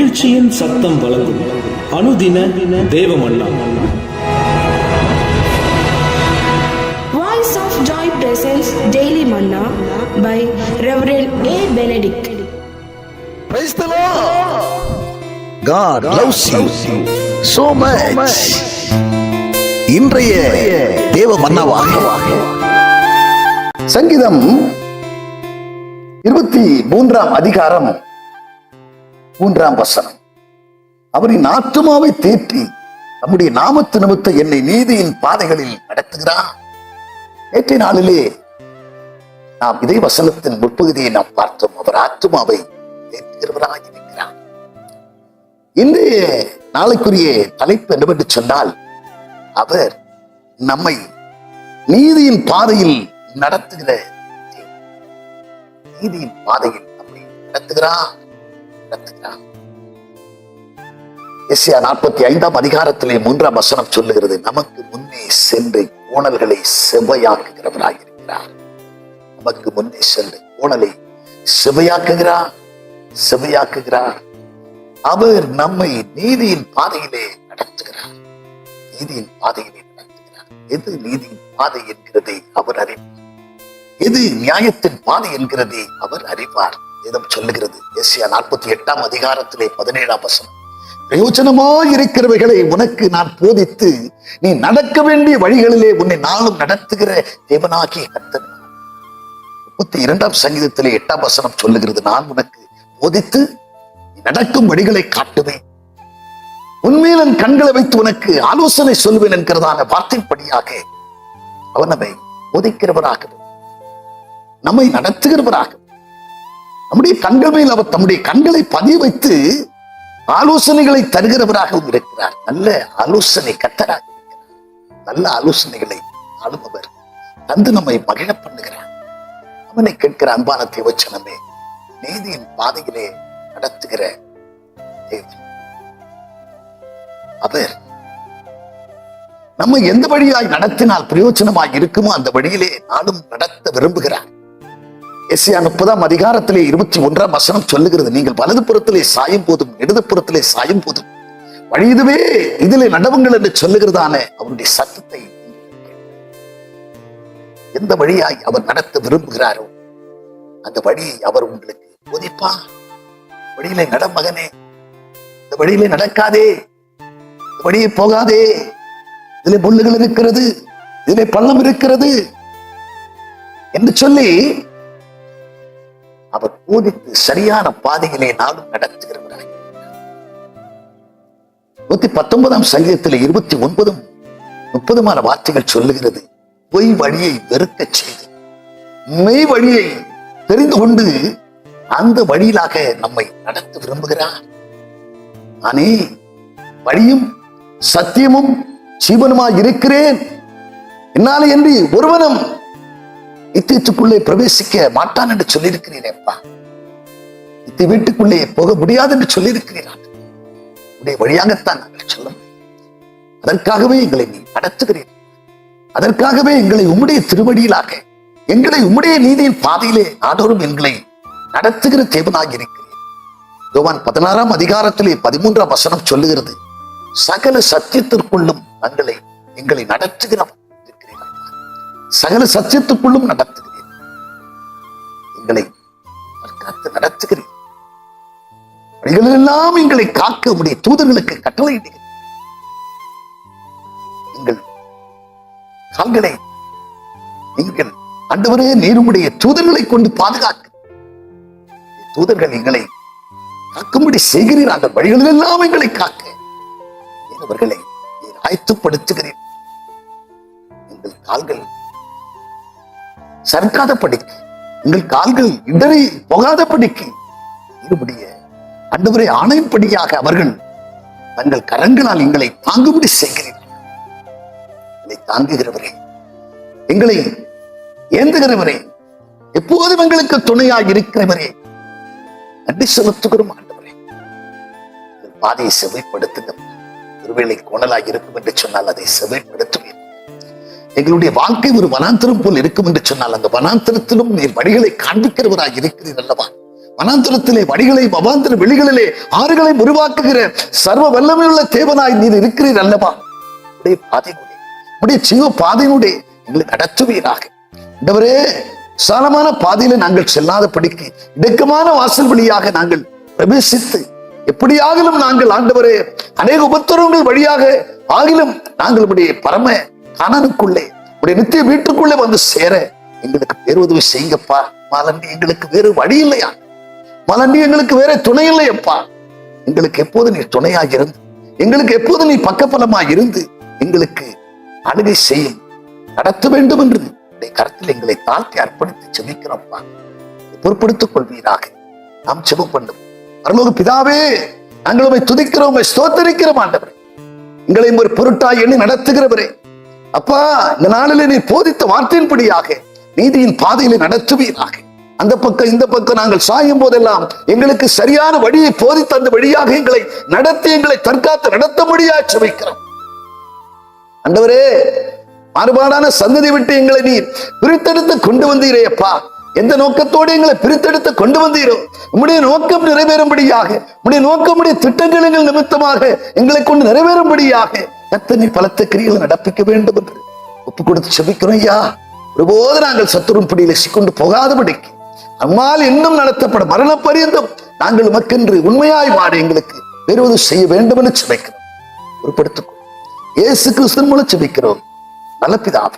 மகிழ்ச்சியின் சத்தம் வழங்கும் அனுதின தேவமன்னா. Voice of Joy presents Daily Manna by Reverend A. Benedict. Praise the Lord. God loves you so much. இன்றைய தேவ மன்னாவாக சங்கீதம் 23 அதிகாரம் 3 அவரின் ஆத்துமாவை தேற்றி நம்முடைய நாமத்து நிமித்த என்னை நீதியின் பாதைகளில் நடத்துகிறார். நேற்றைய நாளிலே நாம் இதே வசனத்தின் முற்பகுதியை நாம் பார்த்தோம். அவர் ஆத்துமாவை தேற்றுகிறவராக இருக்கிறார். இன்றைய நாளைக்குரிய தலைப்பு என்னவென்று சொன்னால், அவர் நம்மை நீதியின் பாதையில் நடத்துகிற, நீதியின் பாதையில் நம்மை நடத்துகிறார். எஸ்ஐயா 45 அதிகாரத்திலே 3 சொல்லுகிறது, நமக்கு முன்னே சென்று கோணல்களை செவ்வையாக்குகிறவராக இருக்கிறார். நமக்கு முன்னே சென்று கோணலை செவ்வையாக்குகிறார். அவர் நம்மை நீதியின் பாதையிலே நடத்துகிறார். நீதியின் பாதையிலே நடத்துகிறார். எது நீதியின் பாதை என்கிறதை அவர் அறிவார். எது நியாயத்தின் பாதை என்கிறதை அவர் அறிவார். வேதம் சொல்லுகிறது, எஸ்ஐயா 48 அதிகாரத்திலே 17 பிரயோஜனமாய் இருக்கிறவைகளை உனக்கு நான் போதித்து நீ நடக்க வேண்டிய வழிகளிலே உன்னை நாளும் நடத்துகிற தேவனாகிய கர்த்தர். 32 சங்கீதத்திலே 8 சொல்லுகிறது, நான் உனக்கு போதித்து நீ நடக்கும் வழிகளை காட்டுவேன், உண்மையில் என் கண்களை வைத்து உனக்கு ஆலோசனை சொல்வேன் என்கிறதான வார்த்தைப்படியாக அவர் நம்மை போதிக்கிறவராகவும் நம்மை நடத்துகிறவராகவும் நம்முடைய கண்கள் மேல் அவர் தம்முடைய கண்களை பதிய வைத்து ஆலோசனைகளை தருகிறவராகவும் இருக்கிறார். நல்ல ஆலோசனை கர்த்தராக இருக்கிறார். நல்ல ஆலோசனைகளை ஆளுபவர் தந்து நம்மை மகிழ பண்ணுகிறார். அவனை கேட்கிற அன்பான தேவச்சனமே, நீதியின் பாதையிலே நடத்துகிற தேவன் அவர் நம்மை எந்த வழியாய் நடத்தினால் பிரயோஜனமாய் இருக்குமோ அந்த வழியிலே நானும் நடத்த விரும்புகிறார். எஸ்ஐயா 30 அதிகாரத்திலே 21 சொல்லுகிறது, நீங்கள் வலது புறத்திலே சாயும் போதும் இடது புறத்திலே சாயும் போதும் வழி இதுவே, இதிலே நடவுங்கள் என்று சொல்லுகிறதான அவருடைய சத்தத்தை எந்த வழியாய் அவர் நடத்த விரும்புகிறாரோ அந்த வழியை அவர் உங்களுக்கு போதிப்பார். வழியிலே நட மகனே, இந்த வழியிலே நடக்காதே, இந்த வழியை போகாதே, இதிலே முள்ளுகள் இருக்கிறது, இதிலே பள்ளம் இருக்கிறது என்று சொல்லி அவர் போதித்து சரியான பாதையிலே நாளும் நடத்துகிறவராக. 119 சங்கீதத்திலே 29, 30 வார்த்தைகள் சொல்லுகிறது, பொய் வழியை வெறுக்க செய்து மெய் வழியை தெரிந்து கொண்டு அந்த வழியிலாக நம்மை நடத்த விரும்புகிறார். நானே வழியும் சத்தியமும் ஜீவனுமாய் இருக்கிறேன், என்னாலே என்று ஒருவனும் நித்தியத்துக்குள்ளே பிரவேசிக்க மாட்டான் என்று சொல்லியிருக்கிறீரேப்பா. நித்திய வீட்டுக்குள்ளே போக முடியாது என்று சொல்லியிருக்கிறீர்கள். உடைய வழியாகத்தான் நாங்கள் சொல்ல முடியும். அதற்காகவே எங்களை நீ நடத்துகிறீர். அதற்காகவே எங்களை உம்முடைய திருவடியிலாக, எங்களை உம்முடைய நீதியின் பாதையிலே நாடோறும் எங்களை நடத்துகிற தேவனாக இருக்கிறீர். யோவான் 16 அதிகாரத்திலே 13 சொல்லுகிறது, சகல சத்தியத்திற்குள்ளும் எங்களை நடத்துகிறோம். சகல சத்தியத்துக்குள்ளும் நடத்துகிறேன், எங்களை காத்து நடத்துகிறேன். வழிகளெல்லாம் எங்களை காக்க உடைய தூதர்களுக்கு கட்டளையிடுகிறேன். எங்கள் கால்களை நீங்கள் ஆண்டவரே நீருடைய தூதர்களை கொண்டு பாதுகாக்க, தூதர்கள் எங்களை காக்கும்படி செய்கிறீர். அந்த வழிகளெல்லாம் எங்களை காக்க அவர்களை ஆயத்தப்படுத்துகிறேன். எங்கள் கால்கள் சறுக்காத படிக்கு, எங்கள் கால்கள் இடறி போகாத படிக்கு இருபடிய ஆண்டவரே ஆணையின்படியாக அவர்கள் தங்கள் கரங்களால் எங்களை தாங்கும்படி செய்கிறீர்கள். எங்களை தாங்குகிறவரே, எங்களை ஏந்துகிறவரே, எப்போதும் எங்களுக்கு துணையாக இருக்கிறவரே, நன்றி செலுத்துகிறோம். ஆண்டவரே, பாதையை செவ்வைப்படுத்துங்க. ஒருவேளை கோணலாக இருக்கும் என்று சொன்னால் அதை செவ்வைப்படுத்துவேன். எங்களுடைய வாழ்க்கை ஒரு வனாந்திரம் போல் இருக்கும் என்று சொன்னால் அந்த வனாந்திரத்திலும் நீர் வழிகளை காண்பிக்கிறவராக இருக்கிறீர் அல்லவா. வனாந்தரத்திலே வழிகளையும் அவாந்தர வெளிகளிலே ஆறுகளையும் உருவாக்குகிற சர்வ வல்லமையுள்ள தேவனாய் நீர் இருக்கிறீர் அல்லவா? உடைய பாதையினுடைய உடைய ஜீவ பாதையினுடைய எங்களை நடத்துவீராக. ஆண்டவரே, விசாலமான பாதையில நாங்கள் செல்லாதபடிக்கு இடுக்கமான வாசல் வழியாக நாங்கள் பிரவேசித்து எப்படியாகிலும் நாங்கள் ஆண்டவரே அநேக உபத்திரவங்கள் வழியாக ஆகிலும் நாங்கள் உடைய பரம கணனுக்குள்ளே உடைய நித்திய வீட்டுக்குள்ளே வந்து சேர எங்களுக்கு வேறு உதவி செய்யுங்கப்பா. மலண்டி எங்களுக்கு வேறு வழி இல்லையா? மலண்டி எங்களுக்கு வேற துணை இல்லையப்பா. எங்களுக்கு எப்போது நீ துணையாக இருந்து, எங்களுக்கு எப்போது நீ பக்கபலமாக இருந்து எங்களுக்கு அணுகை செய்யும் நடத்த வேண்டும் என்று கருத்தில் எங்களை தாழ்த்தி அர்ப்பணித்து செபிக்கிறோம்ப்பா. பொறுப்படுத்திக் கொள்வீராக. நாம் செபம் பண்ணும் பரலோக பிதாவே, நாங்கள் உம்மை துதிக்கிறோம், உம்மை ஸ்தோத்தரிக்கிறோம். ஆண்டவரே, எங்களை ஒரு பொருட்டாய் எண்ணி நடத்துகிறவரே, அப்பா, இந்த நாளிலே நீ போதித்த வார்த்தையின்படியாக நீதியின் பாதையிலே நடத்துவீராக. அந்த பக்கம் இந்த பக்கம் நாங்கள் சாயும் போதெல்லாம் எங்களுக்கு சரியான வழியை போதித்து அந்த வழியாக எங்களை நடத்தி எங்களை தற்காத்து நடத்த முடியாது செபிக்கிறோம். ஆண்டவரே, மாறுபாடான சந்ததி விட்டு எங்களை நீர் பிரித்தெடுத்து கொண்டு வந்தீரே அப்பா. எந்த நோக்கத்தோடு எங்களை பிரித்தெடுத்து கொண்டு வந்தீரோ உம்முடைய நோக்கம் நிறைவேறும்படியாக, உம்முடைய நோக்கமுடைய திட்டங்கள் நிமித்தமாக எங்களை கொண்டு நிறைவேறும்படியாக எத்தனை பலத்த கிரிகளை நடப்பிக்க வேண்டும் என்று ஒப்பு கொடுத்து செபிக்கிறோம் ஐயா. ஒருபோது நாங்கள் சத்துருன் பிடியில சிக்கொண்டு போகாதபடிக்கு நம்மால் இன்னும் நடத்தப்படும் மரண பரியந்தம் நாங்கள் உமக்கென்று உண்மையாய் வாழ எங்களுக்கு பெறுவது செய்ய வேண்டும் என்று செபிக்கிறோம். பொறுப்படுத்திக் கொள். இயேசு கிறிஸ்துவின் மூலம் செபிக்கிறோம் நல்ல பிதாவே.